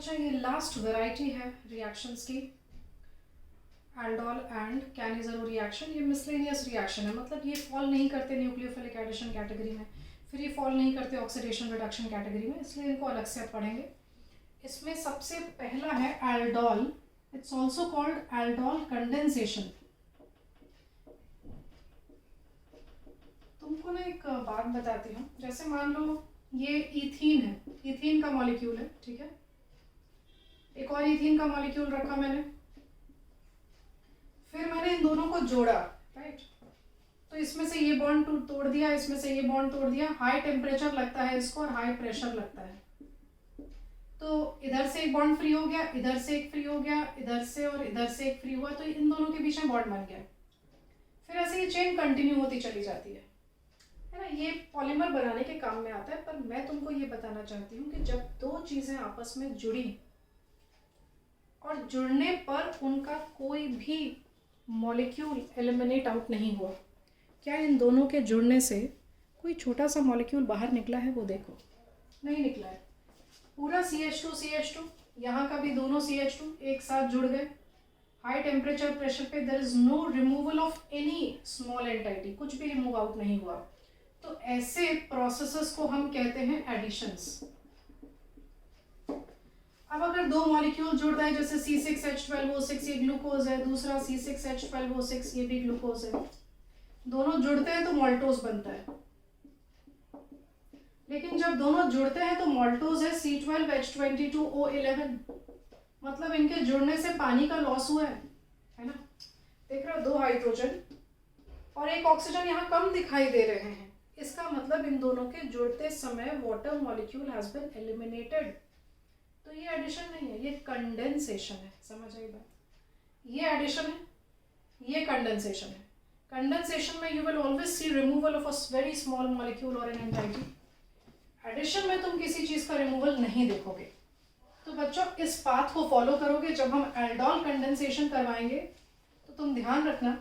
बच्चा ये last variety है रिएक्शंस की, एल्डोल एंड कैनिज़रो रिएक्शन। ये मिसलेनियस रिएक्शन है, मतलब ये फॉल नहीं करते न्यूक्लियोफिलिक एडिशन कैटेगरी में, फिर ये फॉल नहीं करते ऑक्सीडेशन रिडक्शन कैटेगरी में, इसलिए इनको अलग से आप पढ़ेंगे। इसमें सबसे पहला है aldol, it's also called aldol condensation. तुमको ना एक बात बताती हूँ, जैसे मान लो ये इथीन है, इथीन का मॉलिक्यूल है, ठीक है, एक और इथीन का मॉलिक्यूल रखा मैंने, फिर मैंने इन दोनों को जोड़ा, राइट, तो इसमें से ये बॉन्ड तोड़ दिया, इसमें से ये बॉन्ड तोड़ दिया, हाई टेम्परेचर लगता है इसको और हाई प्रेशर लगता है, तो इधर से एक बॉन्ड फ्री हो गया, इधर से एक फ्री हो गया, इधर से और इधर से एक फ्री हुआ, तो इन दोनों के बीच में बॉन्ड बन गया। फिर ऐसे ये चेन कंटिन्यू होती चली जाती है ना। ये पॉलीमर बनाने के काम में आता है, पर मैं तुमको ये बताना चाहती हूँ कि जब दो चीजें आपस में जुड़ी और जुड़ने पर उनका कोई भी मॉलिक्यूल एलिमिनेट आउट नहीं हुआ, क्या इन दोनों के जुड़ने से कोई छोटा सा मॉलिक्यूल बाहर निकला है? वो देखो, नहीं निकला है। पूरा CH2 यहाँ का भी दोनों CH2 एक साथ जुड़ गए, हाई टेम्परेचर प्रेशर पे there is no removal of any small entity, कुछ भी रिमूव आउट नहीं हुआ। तो ऐसे प्रोसेसेस को हम कहते हैं एडिशंस। अब अगर दो मॉलिक्यूल जुड़ रहे हैं, जैसे C6H12O6 ये ग्लूकोज है, दूसरा C6H12O6 ये भी ग्लूकोज है, दोनों जुड़ते हैं तो मॉल्टोज बनता है। लेकिन जब दोनों जुड़ते हैं तो मॉल्टोज है C12H22O11, मतलब इनके जुड़ने से पानी का लॉस हुआ है ना। देख रहे हो, दो हाइड्रोजन और एक ऑक्सीजन यहाँ कम दिखाई दे रहे हैं, इसका मतलब इन दोनों के जुड़ते समय water molecule has been eliminated. तो ये एडिशन नहीं है, ये कंडेंसेशन है। समझ आई बात? ये एडिशन है, ये कंडेंसेशन है। कंडेंसेशन में you will always see removal of a very small molecule और एन एंटाइटी। एडिशन में तुम किसी चीज का रिमूवल नहीं देखोगे। तो बच्चों, इस पाथ को फॉलो करोगे। जब हम एल्डोल कंडेंसेशन करवाएंगे तो तुम ध्यान रखना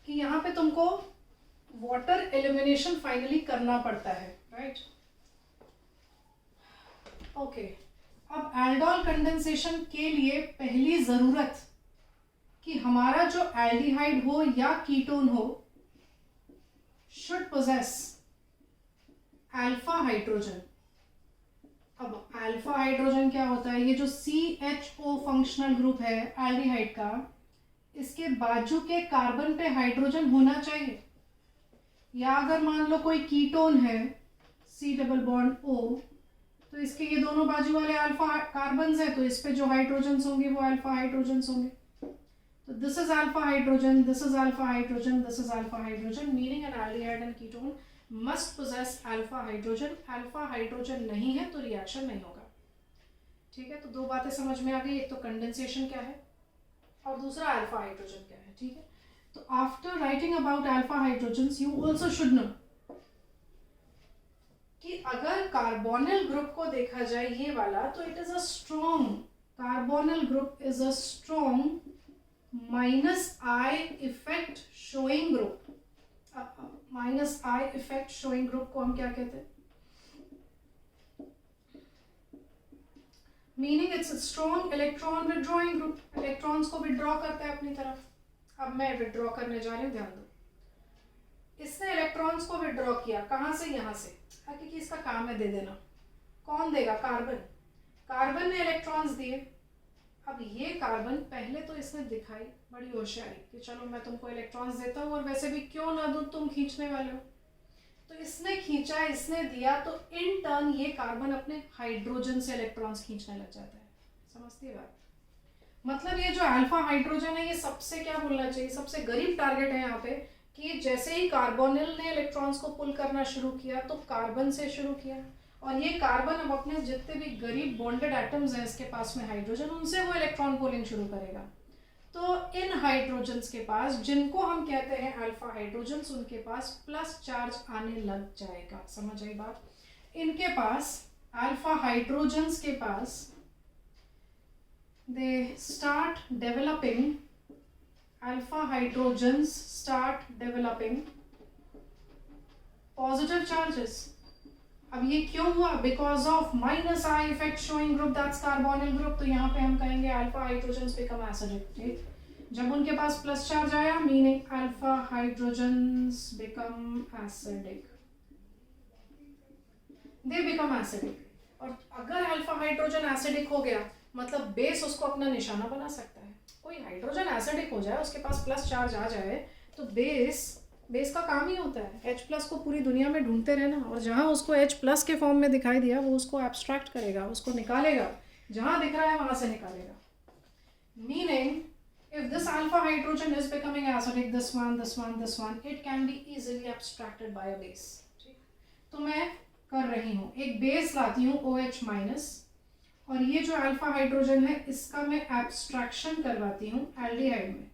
कि यहाँ पे तुमको वाटर एलिमिनेशन फाइनली करना पड़ता है, राइट? ओके, अब एल्डोल कंडेंसेशन के लिए पहली जरूरत कि हमारा जो एल्डिहाइड हो या कीटोन हो शुड पोजेस अल्फा हाइड्रोजन। अब अल्फा हाइड्रोजन क्या होता है? ये जो CHO फंक्शनल ग्रुप है एल्डिहाइड का, इसके बाजू के कार्बन पे हाइड्रोजन होना चाहिए। या अगर मान लो कोई कीटोन है C डबल बॉन्ड O, तो इसके ये दोनों बाजू वाले अल्फा कार्बन्स है, तो इस पे जो हाइड्रोजन्स होंगे वो अल्फा हाइड्रोजन्स होंगे। तो this is alpha hydrogen, this is alpha hydrogen, this is alpha hydrogen, meaning an aldehyde and ketone must possess alpha hydrogen. Alpha hydrogen नहीं है तो रिएक्शन नहीं होगा। ठीक है, तो दो बातें समझ में आ गई, एक तो कंडेंसेशन क्या है और दूसरा अल्फा हाइड्रोजन क्या है। ठीक है, तो after writing about alpha hydrogens you also should know कि अगर कार्बोनिल ग्रुप को देखा जाए ये वाला, तो it is a strong carbonyl group, is a strong -I effect showing group. -I effect showing group को हम क्या कहते हैं? Meaning it's strong electron withdrawing group, electrons को विड्रॉ करता है अपनी तरफ। अब मैं विड्रॉ करने जा रही हूँ, ध्यान दो। इसने इलेक्ट्रॉन्स को विड्रॉ किया, कहाँ से? यहाँ से। क्योंकि इसका काम है दे देना। कौन देगा? कार्बन। कार्बन ने इलेक्ट्रॉन्स दिए। अब ये कार्बन पहले तो इसने दिखाई बड़ी होशियारी कि चलो मैं तुमको इलेक्ट्रॉन्स देता हूँ और वैसे भी क्यों ना दूँ, तुम खींचने वाले हो। तो इसने खींचा, इसने दिया, तो इन टर्न ये कार्बन अपने हाइड्रोजन से इलेक्ट्रॉन्स खींचने लग जाता है। समझती है बात? मतलब ये जो अल्फा हाइड्रोजन है, ये सबसे क्या बोलना चाहिए, सबसे गरीब टारगेट है यहाँ पे। कि जैसे ही कार्बोनिल ने इलेक्ट्रॉन्स को पुल करना शुरू किया तो कार्बन से शुरू किया, और ये कार्बन अब अपने जितने भी गरीब बॉन्डेड एटम्स हैं इसके पास में हाइड्रोजन, उनसे वो इलेक्ट्रॉन पुलिंग शुरू करेगा। तो इन हाइड्रोजन्स के पास, जिनको हम कहते हैं अल्फा हाइड्रोजन्स, उनके पास प्लस चार्ज आने लग जाएगा। समझ आई बात? इनके पास अल्फा हाइड्रोजन्स के पास they start developing, alpha hydrogens start developing positive charges, अब ये क्यों हुआ? Because of minus I effect showing group that's carbonyl group. तो यहाँ पे हम कहेंगे अल्फा हाइड्रोजन्स बिकम एसिडिक। ठीक, जब उनके पास प्लस चार्ज आया meaning alpha hydrogens become acidic, they become acidic. और अगर अल्फा हाइड्रोजन एसिडिक हो गया मतलब बेस उसको अपना निशाना बना सकता है। कोई हाइड्रोजन एसिडिक हो जाए, उसके पास प्लस चार्ज आ जाए, तो बेस का काम ही होता है H प्लस को पूरी दुनिया में ढूंढते रहना, और जहाँ उसको H प्लस के फॉर्म में दिखाई दिया वो उसको एब्स्ट्रैक्ट करेगा, उसको निकालेगा, जहाँ दिख रहा है वहाँ से निकालेगा। Meaning if this alpha hydrogen is becoming acidic, this one, it can be easily abstracted by a base। ठीक, तो मैं कर रही हूँ, एक बेस लाती हूँ OH माइनस, और ये जो अल्फा हाइड्रोजन है इसका मैं एब्स्ट्रैक्शन करवाती हूँ एल्डिहाइड में।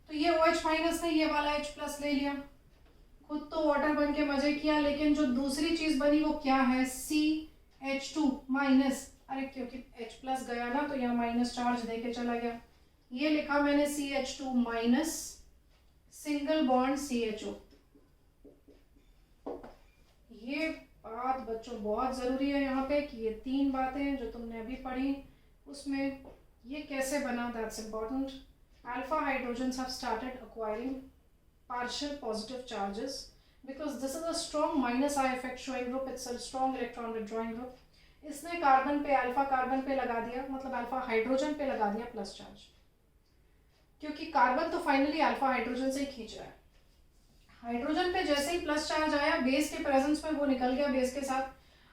तो ये OH माइनस ने ये वाला H प्लस ले लिया, खुद तो वाटर बन के मजे किया, लेकिन जो दूसरी चीज बनी वो क्या है? CH2 minus. अरे क्योंकि H प्लस गया ना तो यहाँ माइनस चार्ज देके चला गया, ये लिखा मैंने CH2 minus single bond CHO। ये बात बच्चों बहुत ज़रूरी है यहाँ पे कि ये तीन बातें जो तुमने अभी पढ़ी उसमें ये कैसे बना, that's important. Alpha hydrogens have started acquiring partial positive charges because this is a strong minus I effect showing group, it's a strong electron withdrawing group। इसने कार्बन पे, अल्फा कार्बन पे लगा दिया, मतलब अल्फा हाइड्रोजन पे लगा दिया plus charge, क्योंकि कार्बन तो फाइनली अल्फा हाइड्रोजन से ही खींच रहा है। हाइड्रोजन पे जैसे ही प्लस चार्ज आया बेस के प्रेजेंस में वो निकल गया बेस के साथ।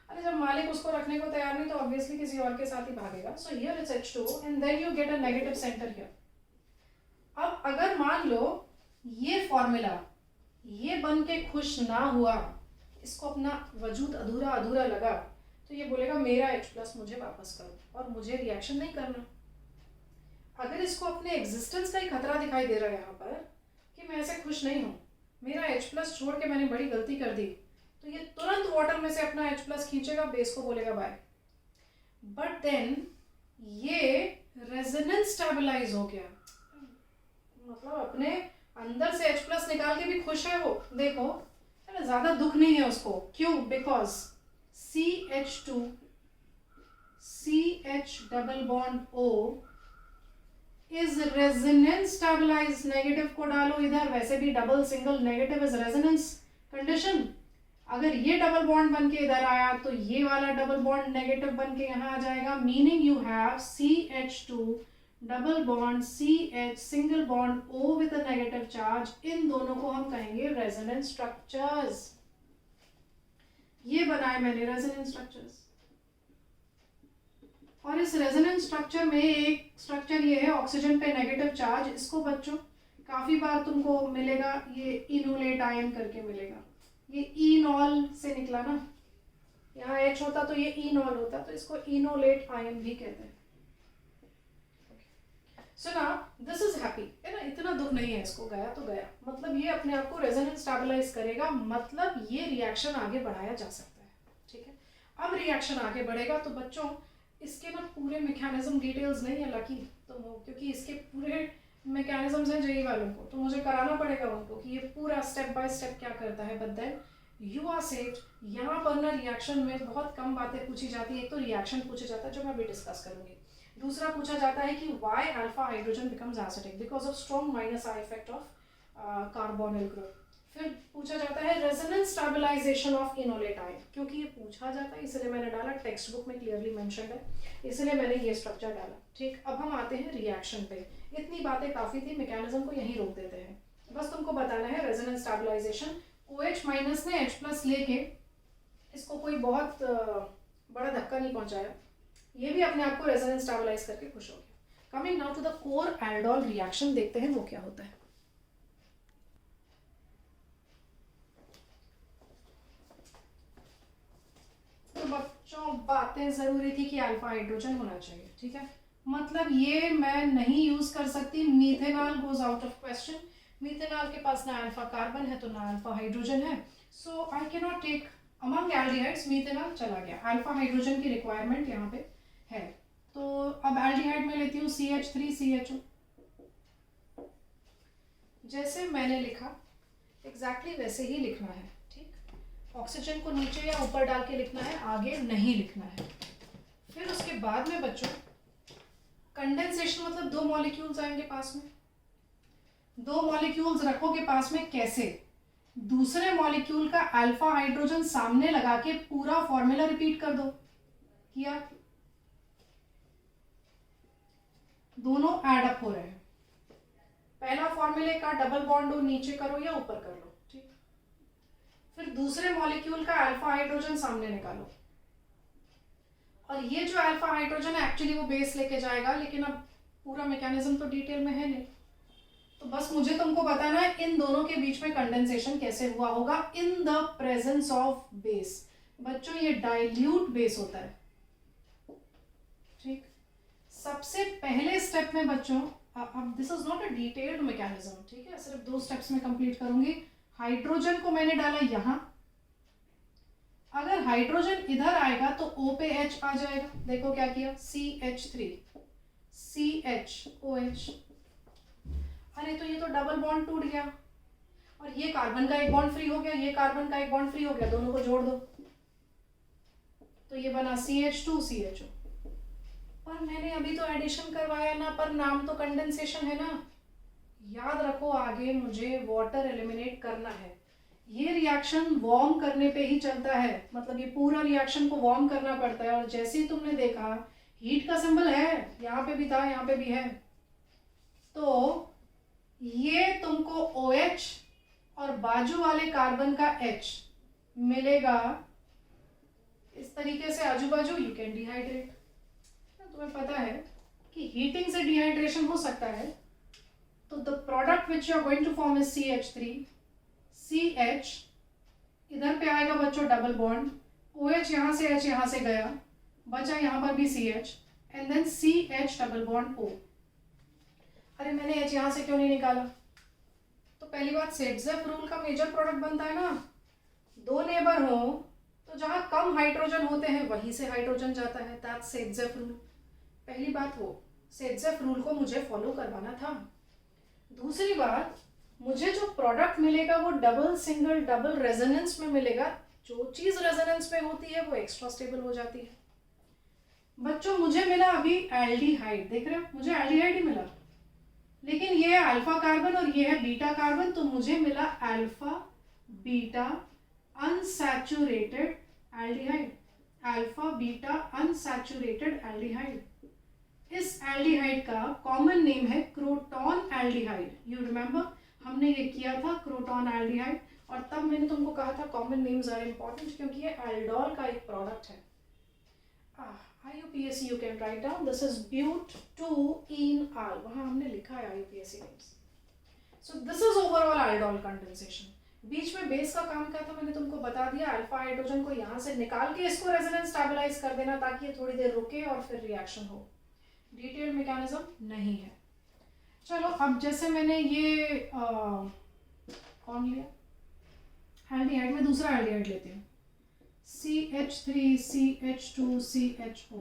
अरे जब मालिक उसको रखने को तैयार नहीं तो ऑब्वियसली किसी और के साथ ही भागेगा। So here it's H2 and then you get a negative centre here. अब अगर मान लो ये फॉर्मूला ये बन के खुश ना हुआ, इसको अपना वजूद अधूरा अधूरा लगा, तो ये बोलेगा मेरा H प्लस मुझे वापस करो और मुझे रिएक्शन नहीं करना। अगर इसको अपने एग्जिस्टेंस का ही खतरा दिखाई दे रहा है यहाँ पर कि मैं ऐसे खुश नहीं हूँ, मेरा H प्लस छोड़ के मैंने बड़ी गलती कर दी, तो ये तुरंत वाटर में से अपना H प्लस खींचेगा, बेस को बोलेगा बाय। बट देन ये रेजोनेंस स्टेबलाइज हो गया, मतलब अपने अंदर से H प्लस निकाल के भी खुश है वो। देखो है, ज्यादा दुख नहीं है उसको। क्यों? Because CH2 CH double bond O is resonance stabilise. Negative को डालो इधर, वैसे भी double single negative is resonance condition. अगर ये डबल बॉन्ड बन के इधर आया तो ये वाला डबल बॉन्ड नेगेटिव बन के यहाँ आ जाएगा। Meaning you have CH2 double bond CH single bond O with a negative charge. इन दोनों को हम कहेंगे रेजोनेंस स्ट्रक्चर्स। ये बनाए मैंने रेजोनेंस स्ट्रक्चर्स। और इस रेजोनेंस स्ट्रक्चर में एक स्ट्रक्चर ये है ऑक्सीजन पे नेगेटिव चार्ज। इसको बच्चों काफी बार तुमको मिलेगा, ये इनोलेट आयन करके मिलेगा। ये इनॉल से निकला ना, यहाँ H होता तो ये इनॉल होता, तो इसको इनोलेट आयन भी कहते हैं। सो नाउ दिस इज हैप्पी, है ना, इतना दुख नहीं है इसको, गया तो गया, मतलब ये अपने आप को रेजोनेंस स्टेबलाइज करेगा, मतलब ये रिएक्शन आगे बढ़ाया जा सकता है। ठीक है, अब रिएक्शन आगे बढ़ेगा तो बच्चों इसके ना पूरे मैकेनिज्म डिटेल्स नहीं है लकी, तो क्योंकि इसके पूरे मैकेनिज्म्स हैं जेई वालों को, तो मुझे कराना पड़ेगा उनको कि ये पूरा स्टेप बाय स्टेप क्या करता है। But then you are safe. यहाँ पर ना रिएक्शन में बहुत कम बातें पूछी जाती है। एक तो रिएक्शन पूछा जाता है जो मैं अभी डिस्कस करूंगी, दूसरा पूछा जाता है कि why alpha hydrogen becomes acidic because of strong minus I effect of carbonyl group. फिर पूछा जाता है resonance stabilisation of enolate ion, क्योंकि ये पूछा जाता है इसलिए मैंने डाला, टेक्स्ट बुक में क्लियरली मेंशन्ड है इसलिए मैंने ये स्ट्रक्चर डाला। ठीक, अब हम आते हैं रिएक्शन पे। इतनी बातें काफ़ी थी, मैकेनिज्म को यहीं रोक देते हैं। बस तुमको बताना है रेजोनेंस स्टेबलाइजेशन। OH माइनस ने H प्लस लेके इसको कोई बहुत बड़ा धक्का नहीं पहुंचाया, ये भी अपने आप को रेजोनेंस स्टेबलाइज करके खुश हो गया। Coming now to the core aldol reaction, देखते हैं वो क्या होता है। तो बच्चों बातें जरूरी थी कि अल्फा हाइड्रोजन होना चाहिए। ठीक है, मतलब ये मैं नहीं यूज कर सकती, methanol goes out of question. Methanol के पास ना अल्फा कार्बन है तो ना अल्फा हाइड्रोजन है, so I can not take among aldehydes. Methanol चला गया, अल्फा हाइड्रोजन की रिक्वायरमेंट यहाँ पे है। तो अब एल्डिहाइड में लेती हूँ CH3 CHO। जैसे मैंने लिखा एग्जैक्टली वैसे ही लिखना है। ठीक, ऑक्सीजन को नीचे या ऊपर डाल के लिखना है, आगे नहीं लिखना है। फिर उसके बाद में बच्चों कंडेंसेशन मतलब 2 मॉलिक्यूल्स आएंगे पास में। 2 मॉलिक्यूल्स रखोगे पास में, कैसे? दूसरे मॉलिक्यूल का अल्फा हाइड्रोजन सामने लगा के पूरा फॉर्मूला रिपीट कर दो। किया? दोनों एड अप हो रहे हैं। पहला फॉर्मूले का डबल बॉन्ड हो, नीचे करो या ऊपर कर लो, ठीक। फिर दूसरे मॉलिक्यूल का अल्फा हाइड्रोजन सामने निकालो, और ये जो अल्फा हाइड्रोजन है एक्चुअली वो बेस लेके जाएगा, लेकिन अब पूरा मैकेनिज्म तो डिटेल में है नहीं, तो बस मुझे तुमको बताना है इन दोनों के बीच में कंडेंसेशन कैसे हुआ होगा in the presence of base. बच्चों ये डाइल्यूट बेस होता है, ठीक। सबसे पहले स्टेप में बच्चों, अब this is not a detailed mechanism, ठीक है, सिर्फ 2 स्टेप्स में कंप्लीट करूंगी। हाइड्रोजन को मैंने डाला यहां, अगर हाइड्रोजन इधर आएगा तो O पे H आ जाएगा। देखो क्या किया, CH3 CHOH। अरे तो ये तो डबल बॉन्ड टूट गया, और ये कार्बन का एक बॉन्ड फ्री हो गया, ये कार्बन का एक बॉन्ड फ्री हो गया, दोनों को जोड़ दो तो ये बना CH2 CHO। पर मैंने अभी तो एडिशन करवाया ना, पर नाम तो कंडेंसेशन है ना। याद रखो आगे मुझे वाटर एलिमिनेट करना है। ये रिएक्शन वार्म करने पे ही चलता है, मतलब ये पूरा रिएक्शन को वार्म करना पड़ता है। और जैसे ही तुमने देखा हीट का सिंबल है, यहाँ पे भी था, यहाँ पे भी है, तो ये तुमको OH और बाजू वाले कार्बन का H मिलेगा इस तरीके से आजू बाजू। You can dehydrate. तुम्हें पता है कि हीटिंग से डिहाइड्रेशन हो सकता है, तो the product which you are going to form is CH3 CH, इधर पे आएगा बच्चों डबल बॉन्ड, OH यहाँ से H यहाँ से गया, बचा यहाँ पर भी CH, and then CH double bond O। अरे मैंने H यहाँ से क्यों नहीं निकाला? तो पहली बात, सेट्जेफ रूल का मेजर प्रोडक्ट बनता है ना, 2 नेबर हो तो जहाँ कम हाइड्रोजन होते हैं वहीं से हाइड्रोजन जाता है, दैट्स सेट्जेफ रूल। पहली बात वो सेट्जेफ रूल को मुझे फॉलो करवाना था। दूसरी बात, मुझे जो प्रोडक्ट मिलेगा वो डबल सिंगल डबल रेजोनेंस में मिलेगा। जो चीज रेजोनेंस में होती है वो एक्स्ट्रा स्टेबल हो जाती है। बच्चों मुझे मिला अभी एल्डिहाइड, देख रहे हो, मुझे एल्डिहाइड ही मिला, लेकिन ये है अल्फा कार्बन और ये है बीटा कार्बन, तो मुझे मिला alpha beta unsaturated aldehyde, alpha beta unsaturated aldehyde. इस एल्डिहाइड का कॉमन नेम है क्रोटॉन एल्डिहाइड। यू रिमेंबर हमने ये किया था क्रोटॉन एल्डिहाइड, और तब मैंने तुमको कहा था कॉमन नेम्स आर इंपॉर्टेंट क्योंकि ये एल्डोल का एक प्रोडक्ट है। IUPAC you can write down, this is but2-enal, वहाँ हमने लिखा है IUPAC names। So this is overall aldol condensation। बीच में बेस का काम क्या था मैंने तुमको बता दिया, अल्फा हाइड्रोजन को यहाँ से निकाल के इसको रेजोनेंस स्टेबलाइज कर देना ताकि ये थोड़ी देर रुके और फिर रिएक्शन हो। डिटेल मैकेनिज्म नहीं है। चलो अब जैसे मैंने ये कौन लिया एल्डिहाइड में, दूसरा एल्डिहाइड लेते हैं, CH3 CH2 CHO।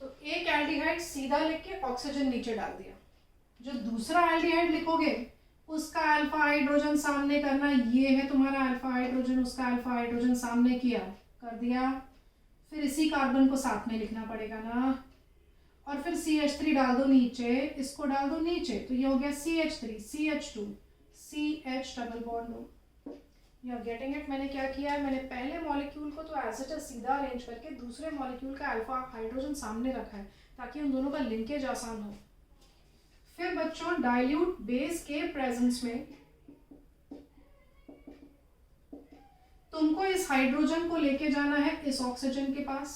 तो एक एल्डिहाइड सीधा लिख के ऑक्सीजन नीचे डाल दिया। जो दूसरा एल्डिहाइड लिखोगे उसका अल्फा हाइड्रोजन सामने करना, ये है तुम्हारा अल्फा हाइड्रोजन, उसका अल्फा हाइड्रोजन सामने किया, कर दिया, फिर इसी कार्बन को साथ में लिखना पड़ेगा ना, और फिर CH3 डाल दो नीचे, इसको डाल दो नीचे, तो ये हो गया CH3 CH2 CH double bond हो। You are getting it? मैंने क्या किया है, मैंने पहले मॉलिक्यूल को तो एज इट इज सीधा अरेंज करके दूसरे मॉलिक्यूल का अल्फा हाइड्रोजन सामने रखा है ताकि उन दोनों का लिंकेज आसान हो। फिर बच्चों डाइल्यूट बेस के प्रेजेंस में तुमको इस हाइड्रोजन को लेके जाना है इस ऑक्सीजन के पास,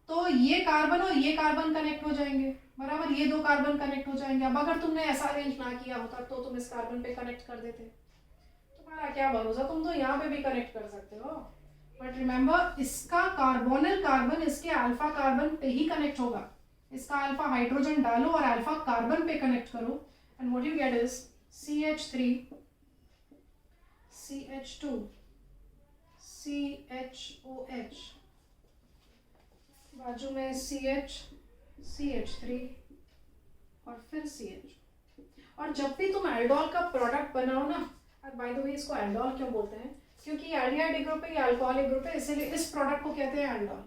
तो ये कार्बन और ये कार्बन कनेक्ट हो जाएंगे, बराबर, ये 2 कार्बन कनेक्ट हो जाएंगे। अब अगर तुमने ऐसा अरेंज ना किया होता तो तुम इस कार्बन पे कनेक्ट कर देते, तुम्हारा क्या भरोसा, तुम तो यहाँ पे भी कनेक्ट कर सकते हो, बट रिमेंबर इसका कार्बोनिल कार्बन इसके अल्फा कार्बन पे ही कनेक्ट होगा। इसका अल्फा हाइड्रोजन डालो और अल्फा कार्बन पे कनेक्ट करो, and what you get is CH3 CH2 CHOH, बाजू में CH CH3 और फिर CH। और जब भी तुम एल्डोल का प्रोडक्ट बनाओ ना, और बाय द वे इसको एल्डोल क्यों बोलते हैं, क्योंकि ये एल्डिहाइड ग्रुप है, ये अल्कोहलिक ग्रुप है, इसीलिए इस प्रोडक्ट को कहते हैं एल्डोल।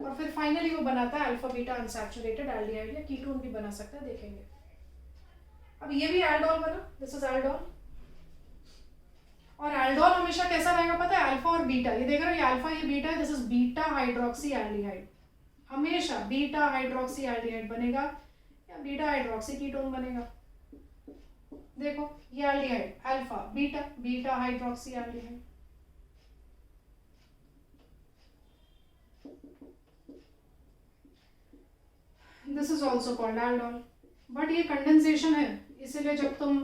और फिर फाइनली वो बनाता है अल्फा बीटा अनसैचुरेटेड एल्डिहाइड, या कीटोन भी बना सकता है, देखेंगे। अब ये भी एल्डोल बना, दिस इज एल्डोल। और एल्डोल हमेशा कैसा रहेगा पता है, अल्फा और बीटा, ये देख रहे हो ये अल्फा ये बीटा है, this is beta hydroxy aldehyde, हमेशा बीटा हाइड्रोक्सी एल्डिहाइड बनेगा या बीटा हाइड्रोक्सी कीटोन बनेगा। देखो ये aldehyde alpha beta, beta hydroxy aldehyde. This is also called aldol. But ये कंडेंसेशन है, इसीलिए जब तुम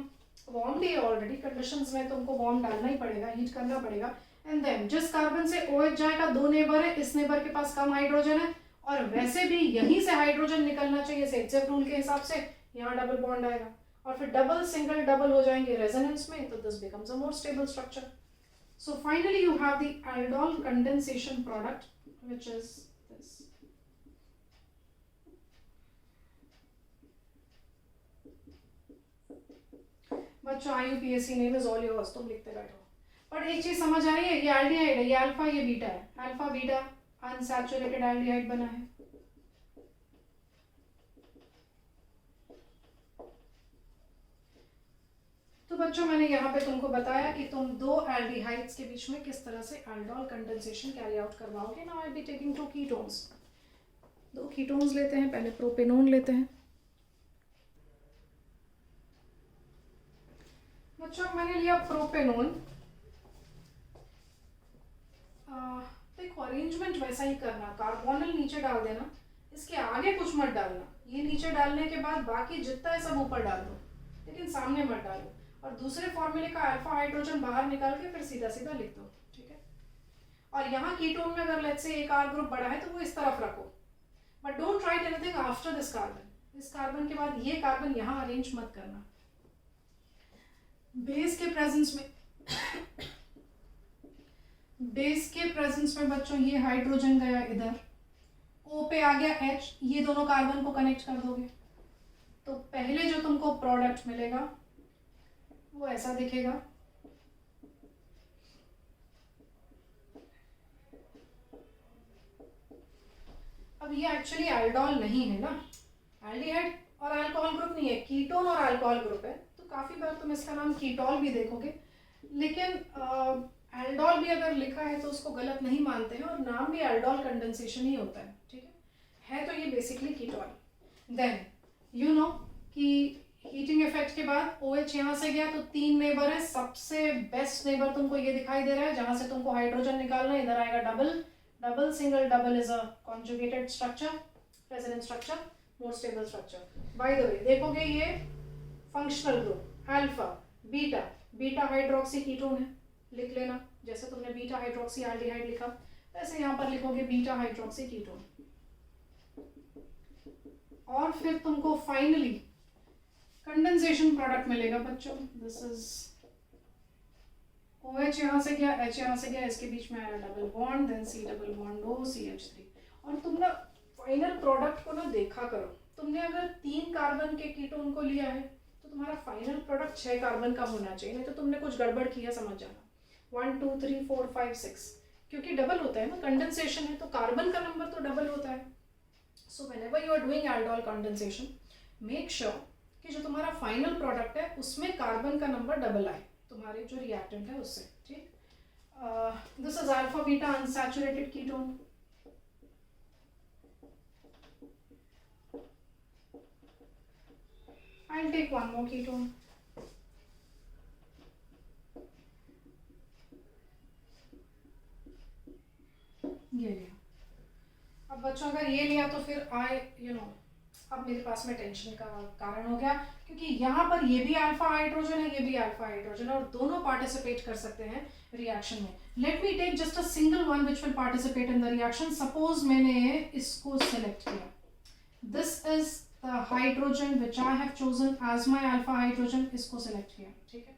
वार्म ली ऑलरेडी कंडीशंस में, तुमको वार्म डालना ही पड़ेगा, हीट करना पड़ेगा। एंड देन जिस कार्बन से OH जाएगा, 2 नेबर है, इस नेबर के पास कम हाइड्रोजन है, और वैसे भी यहीं से हाइड्रोजन निकलना चाहिए सेट्सेफ रूल के हिसाब से, यहाँ डबल बॉन्ड आएगा और फिर डबल सिंगल डबल हो जाएंगे रेजोनेंस में, तो this becomes a more stable structure. So finally you have the aldol condensation product which is this. बच्चों IUPAC name is all yours, तुम लिखते बैठो। पर एक चीज समझ आ रही है, ये एल्डिहाइड है, ये अल्फा ये बीटा है, अल्फा बीटा अनसैचुरेटेड एल्डिहाइड बना है। तो बच्चों मैंने यहाँ पे तुमको बताया कि तुम 2 एल्डिहाइड्स के बीच में किस तरह से एल्डोल कंडेंसेशन कैरी आउट करवाओगे। Now I will be taking 2 ketones. 2 ketones लेते हैं, पहले प्रोपेनोन लेते हैं। बच्चों मैंने लिया प्रोपेनोन। देखो अरेंजमेंट वैसा ही करना, कार्बोनल नीचे डाल देना, इसके आगे कुछ मत डालना, ये नीचे डालने के बाद बाकी जितना है सब ऊपर डाल दो, लेकिन सामने मत डालो। और दूसरे फॉर्मूले का अल्फा हाइड्रोजन बाहर निकाल के फिर सीधा सीधा लिख दो, ठीक है। और यहाँ कीटोन में अगर लेट्स से एक R ग्रुप बड़ा है तो वो इस तरफ रखो, but don't write anything after this carbon. इस कार्बन के बाद ये कार्बन यहाँ अरेंज मत करना। बेस के प्रेजेंस में बच्चों ये हाइड्रोजन गया इधर, O पे आ गया H, ये दोनों कार्बन को कनेक्ट कर दोगे तो पहले जो तुमको प्रोडक्ट मिलेगा वो ऐसा दिखेगा। अब ये एक्चुअली एल्डोल नहीं है ना, एल्डिहाइड और अल्कोहल ग्रुप नहीं है, कीटोन और अल्कोहल ग्रुप है। तो काफी बार तुम इसका नाम कीटोल भी देखोगे, लेकिन एल्डोल भी अगर लिखा है तो उसको गलत नहीं मानते हैं, और नाम भी एल्डोल कंडेंसेशन ही होता है, ठीक है तो ये basically ketol. Then you know कि हीटिंग इफेक्ट के बाद OH यहाँ से गया तो 3 नेबर है, सबसे बेस्ट नेबर तुमको ये दिखाई दे रहा है जहां से तुमको हाइड्रोजन निकालना है, इधर आएगा double, double single double is a conjugated structure, resonance structure, more stable structure. By the way देखोगे ये functional group alpha beta, beta hydroxy ketone है, लिख लेना जैसे तुमने बीटा हाइड्रोक्सी एल्डिहाइड लिखा वैसे यहाँ पर लिखोगे बीटा हाइड्रोक्सी कीटोन। और फिर तुमको फाइनली कंडेंसेशन प्रोडक्ट मिलेगा बच्चों, दिस इज OH यहाँ से गया, H यहाँ से गया, इसके बीच में आया double bond, then C double bond O CH3। और तुम ना फाइनल प्रोडक्ट को ना देखा करो, तुमने अगर 3 कार्बन के कीटोन को लिया है तो तुम्हारा फाइनल प्रोडक्ट 6 कार्बन का होना चाहिए, नहीं तो तुमने कुछ गड़बड़ किया समझ जाना। 1 2 3 4 5 6 क्योंकि डबल होता है ना, कंडेंसेशन है तो कार्बन का नंबर तो डबल होता है। So whenever you are doing aldol condensation make sure कि जो तुम्हारा फाइनल प्रोडक्ट है उसमें कार्बन का नंबर डबल आए तुम्हारे जो रिएक्टेंट है उससे, ठीक। This is alpha beta unsaturated ketone. I'll take one more ketone. ये लिया। अब बच्चों अगर ये लिया तो फिर अब मेरे पास में टेंशन का कारण हो गया, क्योंकि यहाँ पर ये भी अल्फा हाइड्रोजन है, ये भी अल्फा हाइड्रोजन है, और दोनों पार्टिसिपेट कर सकते हैं रिएक्शन में। Let me take just a single one which will participate in the reaction. Suppose मैंने इसको सिलेक्ट किया, this is the hydrogen which I have chosen as my alpha hydrogen, इसको select किया, ठीक है।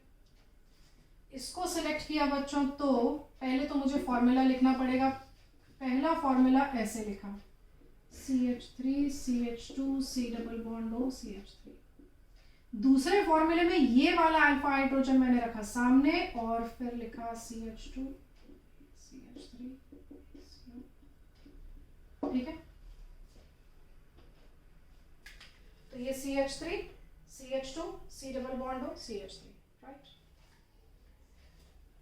इसको select किया बच्चों तो पहले तो मुझे फॉर्मूला लिखना पड़ेगा। पहला फॉर्मूला ऐसे लिखा CH3 CH2 C double bond O CH3। दूसरे फॉर्मूले में ये वाला अल्फा हाइड्रोजन मैंने रखा सामने और फिर लिखा CH2 CH3, ठीक है। तो ये CH3 CH2 C double bond हो CH3, राइट।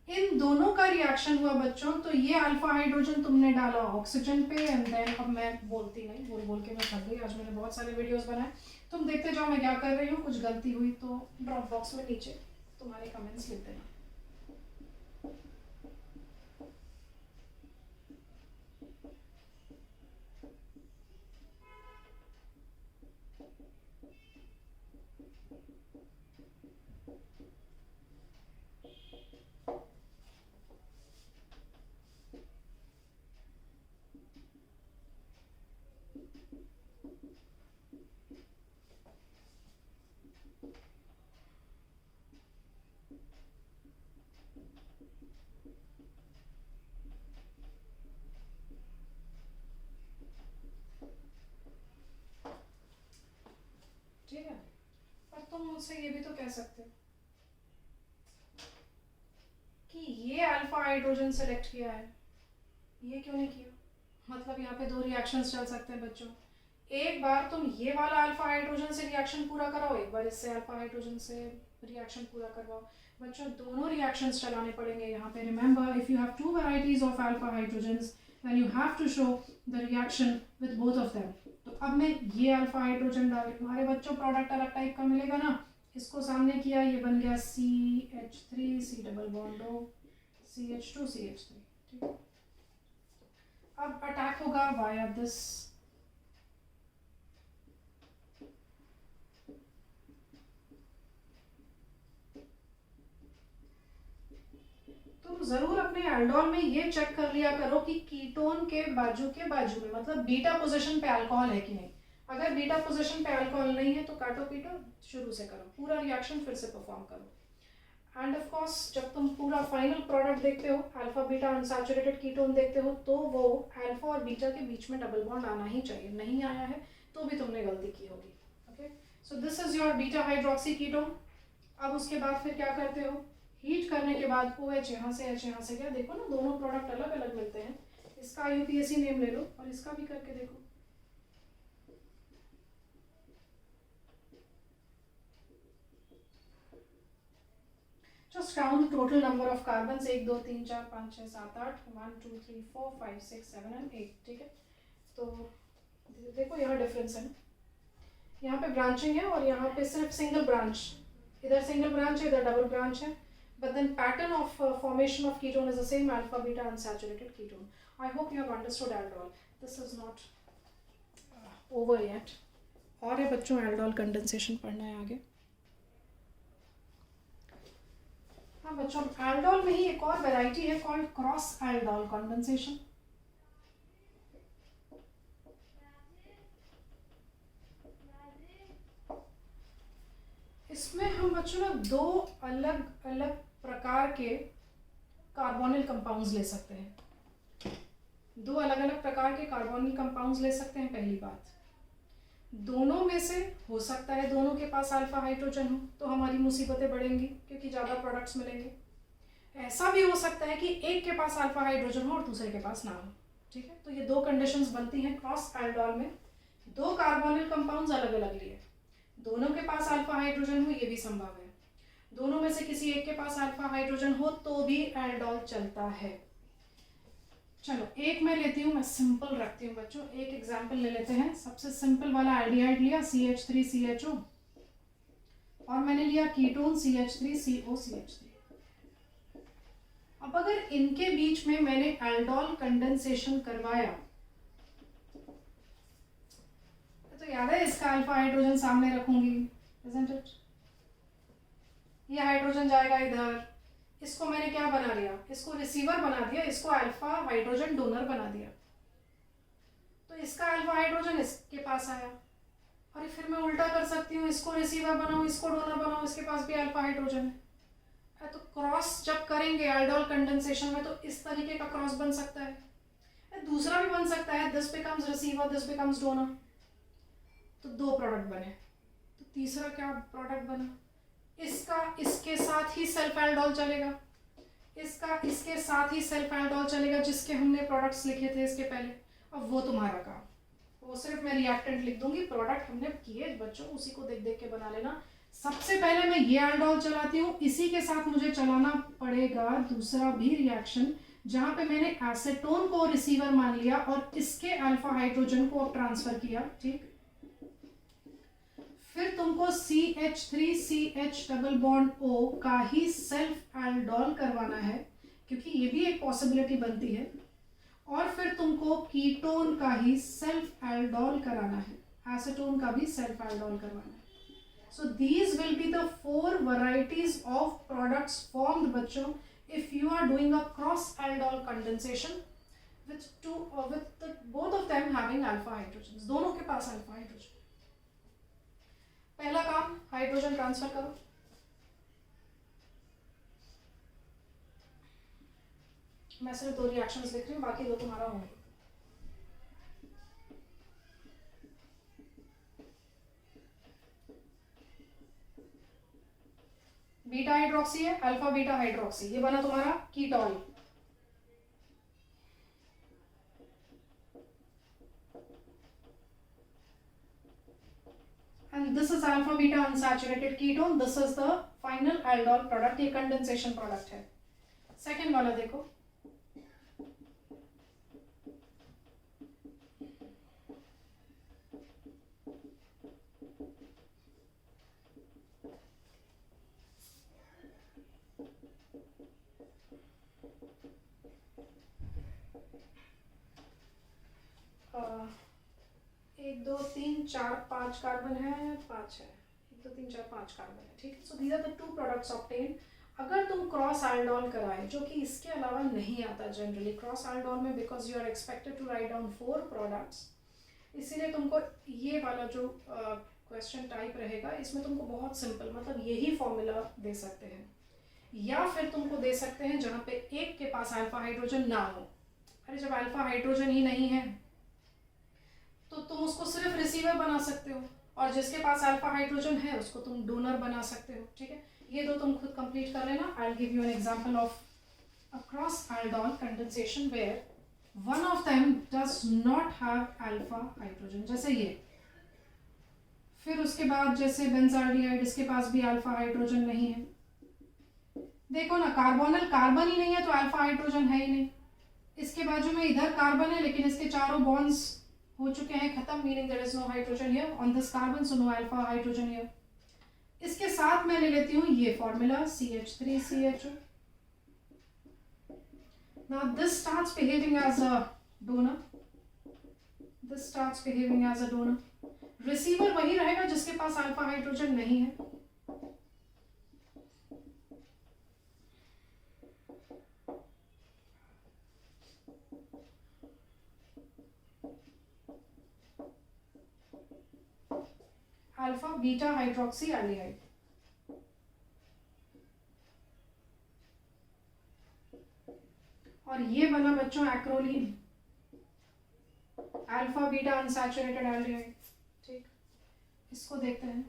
इन दोनों का रिएक्शन हुआ बच्चों, तो ये अल्फा हाइड्रोजन तुमने डाला ऑक्सीजन पे एंड देन, अब मैं बोलती नहीं, बोल के मैं थक गई, आज मैंने बहुत सारे वीडियोस बनाए, तुम देखते जाओ मैं क्या कर रही हूँ। कुछ गलती हुई तो ड्रॉप बॉक्स में नीचे तुम्हारे कमेंट्स लिख देना। ठीक है, पर तुम मुझसे ये भी तो कह सकते हो कि ये अल्फा हाइड्रोजन सेलेक्ट किया है, ये क्यों नहीं किया। मतलब यहाँ पे दो रिएक्शंस चल सकते हैं बच्चों। एक बार तुम ये वाला अल्फा हाइड्रोजन से रिएक्शन पूरा कराओ, एक बार इससे अल्फा हाइड्रोजन से रिएक्शन पूरा करवाओ। बच्चों दोनों रिएक्शंस चलाने पड़ेंगे यहाँ पे। Remember, if you have two varieties of alpha hydrogens then you have to show the reaction with both of them. तो अब मैं ये अल्फा हाइड्रोजन डाल, तुम्हारे बच्चों प्रोडक्ट अलग टाइप का मिलेगा ना, इसको सामने किया, ये बन गया CH3 C double bond O CH2 CH3, ठीक है। अब अटैक होगा वाया दिस, तुम जरूर अपने एल्डोल में ये चेक कर लिया करो कि कीटोन के बाजू में मतलब बीटा पोजीशन पे अल्कोहल है कि नहीं। अगर बीटा पोजीशन पे अल्कोहल नहीं है तो काटो पीटो, शुरू से करो, पूरा रिएक्शन फिर से परफॉर्म करो। एंड ऑफ कोर्स जब तुम पूरा फाइनल प्रोडक्ट देखते हो, अल्फा बीटा अनसैचुरेटेड कीटोन देखते हो, तो वो अल्फा और बीटा के बीच में डबल बॉन्ड आना ही चाहिए। नहीं आया है तो भी तुमने गलती की होगी। Okay, so this is your beta hydroxy ketone. अब उसके बाद फिर क्या करते हो, हीट करने के बाद OH यहाँ से H यहाँ से गया, देखो ना दोनों प्रोडक्ट अलग अलग मिलते हैं। इसका IUPAC नेम ले लो और इसका भी करके देखो। Just count total number of carbon, 1 2 3 4 5 6 7 8, 1 2 3 4 5 6 7 and 8, ठीक है। तो देखो यहाँ डिफरेंस है, यहाँ पे ब्रांचिंग है और यहाँ पे सिर्फ सिंगल ब्रांच, इधर सिंगल ब्रांच है, इधर डबल ब्रांच है, but then pattern of formation of ketone is the same, alpha beta unsaturated ketone. I hope you have understood aldol. This is not over yet. और है बच्चों aldol condensation पढ़ना है आगे। हाँ बच्चों, aldol में ही एक और वैरायटी है called cross aldol condensation। इसमें हम बच्चों ना दो अलग अलग प्रकार के कार्बोनिल कंपाउंड्स ले सकते हैं, दो अलग अलग प्रकार के कार्बोनिल कंपाउंड्स ले सकते हैं। पहली बात, दोनों में से हो सकता है दोनों के पास अल्फा हाइड्रोजन हो, तो हमारी मुसीबतें बढ़ेंगी क्योंकि ज़्यादा प्रोडक्ट्स मिलेंगे। ऐसा भी हो सकता है कि एक के पास अल्फा हाइड्रोजन हो और दूसरे के पास ना हो, ठीक है। तो ये दो कंडीशंस बनती हैं क्रॉस एल्डोल में। दो कार्बोनिल कंपाउंड्स अलग अलग लिए, दोनों के पास अल्फा हाइड्रोजन हो, ये भी संभव है। दोनों में से किसी एक के पास अल्फा हाइड्रोजन हो तो भी एल्डोल चलता है। चलो एक मैं लेती हूँ, मैं सिंपल रखती हूँ बच्चों, एक एग्जांपल ले लेते हैं। सबसे सिंपल वाला एल्डिहाइड लिया CH3CHO और मैंने लिया कीटोन CH3COCH3। अब अगर इनके बीच में मैंने एल्डोल कंडेंसेशन करवाया तो याद है इसका अल्फा हाइड्रोजन सामने रखूंगी, isn't it? ये हाइड्रोजन जाएगा इधर, इसको मैंने क्या बना दिया, इसको रिसीवर बना दिया, इसको अल्फा हाइड्रोजन डोनर बना दिया। तो इसका अल्फा हाइड्रोजन इसके पास आया, और फिर मैं उल्टा कर सकती हूँ, इसको रिसीवर बनाऊँ, इसको डोनर बनाऊँ, इसके पास भी अल्फा हाइड्रोजन है। तो क्रॉस जब करेंगे एल्डोल कंडेंसेशन में तो इस तरीके का क्रॉस बन सकता है। दूसरा भी बन सकता है, this becomes receiver, this becomes donor, तो दो प्रोडक्ट बने। तो तीसरा क्या प्रोडक्ट बना, इसका इसके साथ ही सेल्फ एल्डोल चलेगा, इसका इसके साथ ही सेल्फ एल्डोल चलेगा जिसके हमने प्रोडक्ट्स लिखे थे इसके पहले। अब वो तुम्हारा काम, वो सिर्फ मैं रिएक्टेंट लिख दूंगी, प्रोडक्ट हमने किए बच्चों उसी को देख देख के बना लेना। सबसे पहले मैं ये एल्डोल चलाती हूँ, इसी के साथ मुझे चलाना पड़ेगा दूसरा भी रिएक्शन जहां पे मैंने एसीटोन को रिसीवर मान लिया और इसके अल्फा हाइड्रोजन को अब ट्रांसफर किया, ठीक। फिर तुमको CH3CH डबल बॉन्ड O का ही सेल्फ एल्डोल करवाना है, क्योंकि ये भी एक पॉसिबिलिटी बनती है। और फिर तुमको कीटोन का ही सेल्फ एल्डोल कराना है, एसीटोन का भी सेल्फ एल्डोल करवाना है। So these will be the 4 varieties of products formed बच्चों if you are doing a cross aldol condensation with both of them having alpha hydrogens, दोनों के पास अल्फा हाइड्रोजन। पहला काम हाइड्रोजन ट्रांसफर करो, मैं सिर्फ 2 रिएक्शंस लिख रही हूँ, बाकी 2 तुम्हारा होंगे। बीटा हाइड्रोक्सी है, अल्फा बीटा हाइड्रोक्सी, ये बना तुम्हारा ketol. And this is alpha beta unsaturated ketone, this is the final aldol product, ये कंडेंसेशन प्रोडक्ट है। सेकेंड वाला देखो, एक दो तीन चार पांच कार्बन है, 5 है, 1 2 3 4 5 कार्बन है, ठीक है। So these are the 2 products obtain. अगर तुम क्रॉस एल्डोल कराए, जो कि इसके अलावा नहीं आता जनरली क्रॉस एल्डोल में, because you are expected to write down 4 products, इसीलिए तुमको ये वाला जो क्वेश्चन टाइप रहेगा इसमें तुमको बहुत सिंपल, मतलब यही फॉर्मूला दे सकते हैं, या फिर तुमको दे सकते हैं जहाँ पे एक के पास अल्फा हाइड्रोजन ना हो। अरे जब अल्फा हाइड्रोजन ही नहीं है तो तुम उसको सिर्फ रिसीवर बना सकते हो, और जिसके पास अल्फा हाइड्रोजन है उसको तुम डोनर बना सकते हो, ठीक है। ये 2 तुम खुद कंप्लीट कर लेना। I will give you an example of a cross aldol condensation where one of them does not have alpha hydrogen, जैसे ये। फिर उसके बाद जैसे बेंजाल्डिहाइड, इसके पास भी अल्फा हाइड्रोजन नहीं है। देखो ना, कार्बोनल कार्बन ही नहीं है तो अल्फा हाइड्रोजन है ही नहीं। इसके बाजू में इधर कार्बन है लेकिन इसके चारों बॉन्ड्स हो चुके हैं खत्म, meaning there is no hydrogen here on this carbon, so no alpha hydrogen here. इसके साथ मैं ले लेती हूँ ये formula CH3CHO। Now this starts behaving as a donor, this starts behaving as a donor। Receiver वही रहेगा जिसके पास अल्फा हाइड्रोजन नहीं है। अल्फा बीटा हाइड्रोक्सी एल्डिहाइड, और ये बना बच्चों acrolein, alpha beta unsaturated aldehyde, ठीक। इसको देखते हैं।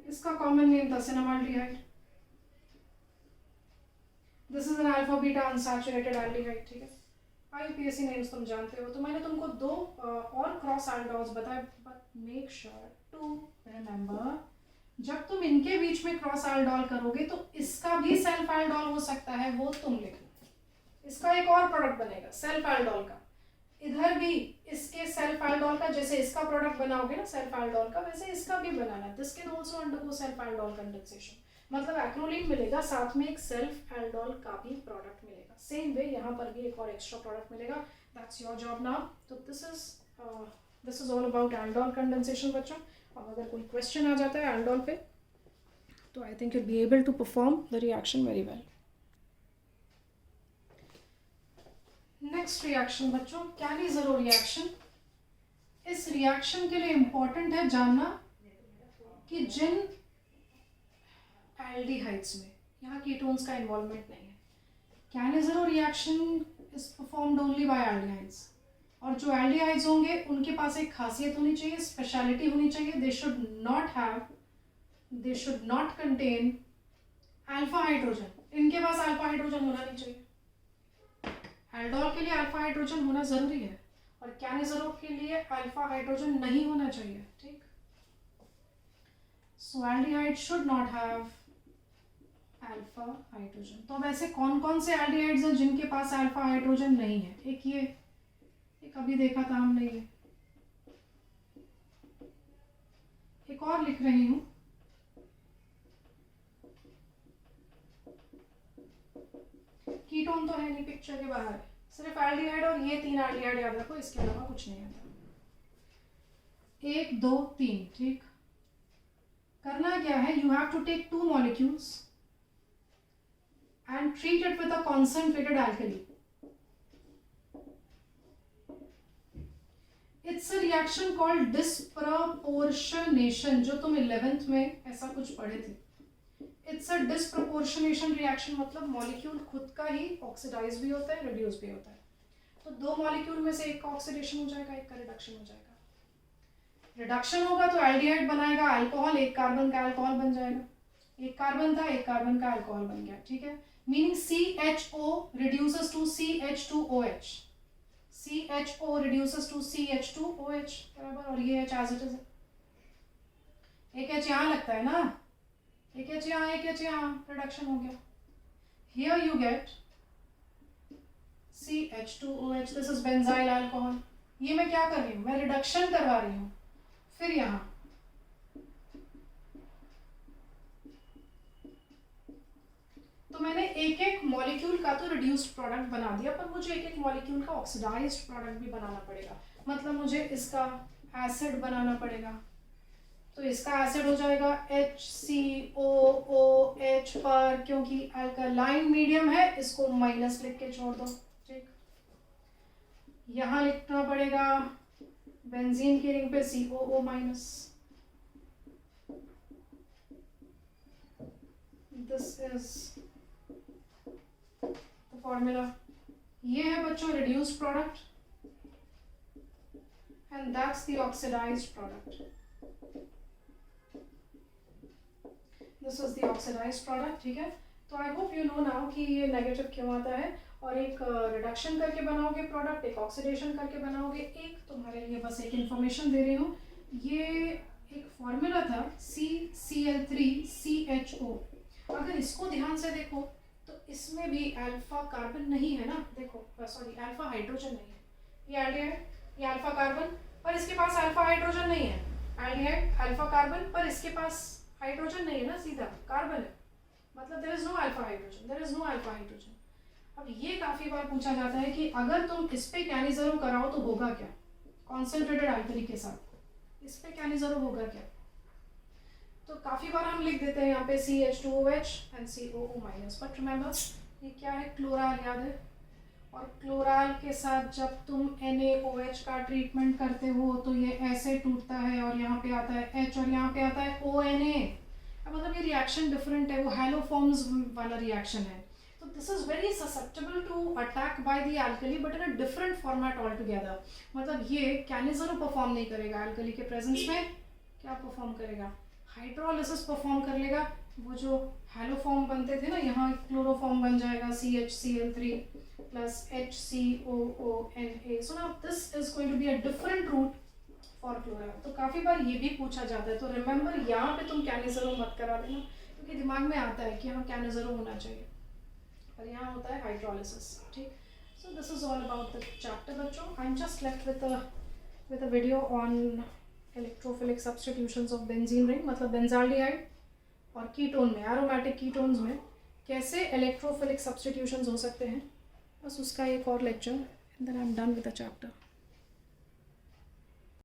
इसका कॉमन नेम था cinnamaldehyde. This is an alpha beta unsaturated aldehyde, ठीक है। IUPAC नेम्स तुम जानते हो। तो मैंने तुमको 2 और क्रॉस एल्डोल्स बताए, but make sure to remember जब तुम इनके बीच में क्रॉस एल्डोल करोगे तो इसका भी सेल्फ एल्डोल हो सकता है, वो तुम लिखना। इसका एक और प्रोडक्ट बनेगा सेल्फ एल्डोल का, इधर भी इसके सेल्फ एल्डोल का, जैसे इसका प्रोडक्ट बनाओगे ना सेल्फ एल्डोल का, वैसे इसका भी बनाना। This can also undergo self aldol condensation, मतलब एक्रोलीन मिलेगा साथ में एक सेल्फ एल्डोल का भी प्रोडक्ट मिलेगा। सेम वे यहाँ पर भी एक और एक्स्ट्रा प्रोडक्ट मिलेगा। That's your job now. तो this is all about aldol condensation बच्चों। और अगर कोई क्वेश्चन आ जाता है एल्डोल पे तो I think you will be able to perform the reaction very well. Next reaction बच्चों, कैनिज़रो रिएक्शन। इस रिएक्शन के लिए इंपॉर्टेंट है जानना कि जिन एल्डिहाइड्स में यहाँ कीटोन्स का इन्वॉल्वमेंट नहीं है, Cannizzaro reaction is performed only by aldehydes, और जो एल्डिहाइड्स होंगे उनके पास एक खासियत होनी चाहिए, स्पेशलिटी होनी चाहिए, they should not contain alpha hydrogen, इनके पास अल्फा हाइड्रोजन होना नहीं चाहिए। एल्डोल के लिए अल्फा हाइड्रोजन होना जरूरी है और कैनेज़रो के लिए अल्फा हाइड्रोजन नहीं होना चाहिए, ठीक। So aldehyde should not have alpha hydrogen. तो अब ऐसे कौन कौन से एल्डिहाइड्स हैं जिनके पास अल्फा हाइड्रोजन नहीं है? एक ये, एक अभी देखा था हमने ये, एक और लिख रही हूं, कीटोन तो है नहीं, पिक्चर के बाहर है, सिर्फ एल्डिहाइड और ये 3 एल्डिहाइड याद रखो, इसके अलावा कुछ नहीं आता। 1 2 3, ठीक। करना क्या है, you have to take 2 molecules and treat it with a concentrated alkali. It's a reaction called disproportionation, जो तुम 11th में ऐसा कुछ पढ़े थे। इट्स अ डिस्प्रपोर्शनेशन रिएक्शन, मतलब मॉलिक्यूल खुद का ही ऑक्सीडाइज भी होता है, रिड्यूस भी होता है। तो 2 मॉलिक्यूल में से एक का ऑक्सीडेशन हो जाएगा, एक का रिडक्शन हो जाएगा। रिडक्शन होगा तो एल्डिहाइड बनाएगा अल्कोहल, एक कार्बन का अल्कोहल बन जाएगा, एक कार्बन था, एक कार्बन का अल्कोहल बन गया, ठीक है। Meaning CHO reduces to CH2OH, CHO reduces to CH2OH, बराबर, और ये H as it is है। एक H यहाँ लगता है ना, एक H यहाँ, एक H यहाँ, रिडक्शन हो गया। Here you get CH2OH, this is benzyl alcohol. ये मैं क्या कर रही हूँ, मैं रिडक्शन करवा रही हूँ। फिर यहाँ तो मैंने एक एक मॉलिक्यूल का तो रिड्यूस्ड प्रोडक्ट बना दिया, पर मुझे एक एक मॉलिक्यूल का ऑक्सीडाइज्ड प्रोडक्ट भी बनाना पड़ेगा। मतलब मुझे इसका एसिड बनाना पड़ेगा, तो इसका एसिड हो जाएगा HCOOH पर, क्योंकि अल्कलाइन मीडियम है, इसको माइनस लिख के छोड़ दो, ठीक। यहाँ लिखना पड़ेगा बेंजीन की रिंग पे COO minus. This is the formula. ये है बच्चों reduced product and that's the oxidised product. This is the oxidised product, ठीक है। तो I hope you know now कि ये नेगेटिव क्यों आता है, और एक रिडक्शन करके बनाओगे प्रोडक्ट, एक ऑक्सीडेशन करके बनाओगे। एक तुम्हारे लिए बस एक इंफॉर्मेशन दे रही हूँ, ये एक फॉर्मूला था CCl3CHO। अगर इसको ध्यान से देखो तो इसमें भी अल्फा कार्बन नहीं है ना, देखो सॉरी अल्फा हाइड्रोजन नहीं है। ये एल्डिहाइड, ये अल्फा कार्बन, पर इसके पास अल्फा हाइड्रोजन नहीं है। एल्डिहाइड अल्फा कार्बन, पर इसके पास हाइड्रोजन नहीं है ना, सीधा कार्बन है, मतलब there is no alpha hydrogen, there is no alpha hydrogen. अब ये काफ़ी बार पूछा जाता है कि अगर तुम इस पे कैनिज़रो कराओ तो होगा क्या, कॉन्सेंट्रेटेड एल्कली के साथ इस पे कैनिज़रो होगा क्या। तो काफ़ी बार हम लिख देते हैं यहाँ पे CH2OH and COO minus, but remember ये क्या है, क्लोराल याद है। और क्लोराल के साथ जब तुम NaOH का ट्रीटमेंट करते हो तो ये ऐसे टूटता है और यहाँ पे आता है H और यहाँ पे आता है ONA। मतलब ये रिएक्शन डिफरेंट है, वो हैलोफॉर्म्स वाला रिएक्शन है। तो this is very susceptible to attack by the alkali but in a different format all together. मतलब ये कैनिज़रो परफॉर्म नहीं करेगा एल्कली के प्रेजेंस में, क्या परफॉर्म करेगा, हाइड्रोलिसिस परफॉर्म कर लेगा। वो जो हैलोफॉर्म बनते थे ना, यहाँ क्लोरोफॉर्म बन जाएगा CHCl3 plus HCOONA। So now this is going to be a different route for chloral. तो काफ़ी बार ये भी पूछा जाता है, तो रिमेंबर यहाँ पे तुम कैनिज़रो मत करा देना, क्योंकि दिमाग में आता है कि हाँ कैनिज़रो होना चाहिए, और यहाँ होता है हाइड्रोलिसिस, ठीक। So this is all about the chapter बच्चों। I am just left with a video on electrophilic substitutions of benzene ring, मतलब बेंजाल्डिहाइड और कीटोन में, एरोमेटिक कीटोन्स में कैसे इलेक्ट्रोफिलिक सब्स्टिट्यूशंस हो सकते हैं, बस उसका एक और lecture and then I am done with the chapter.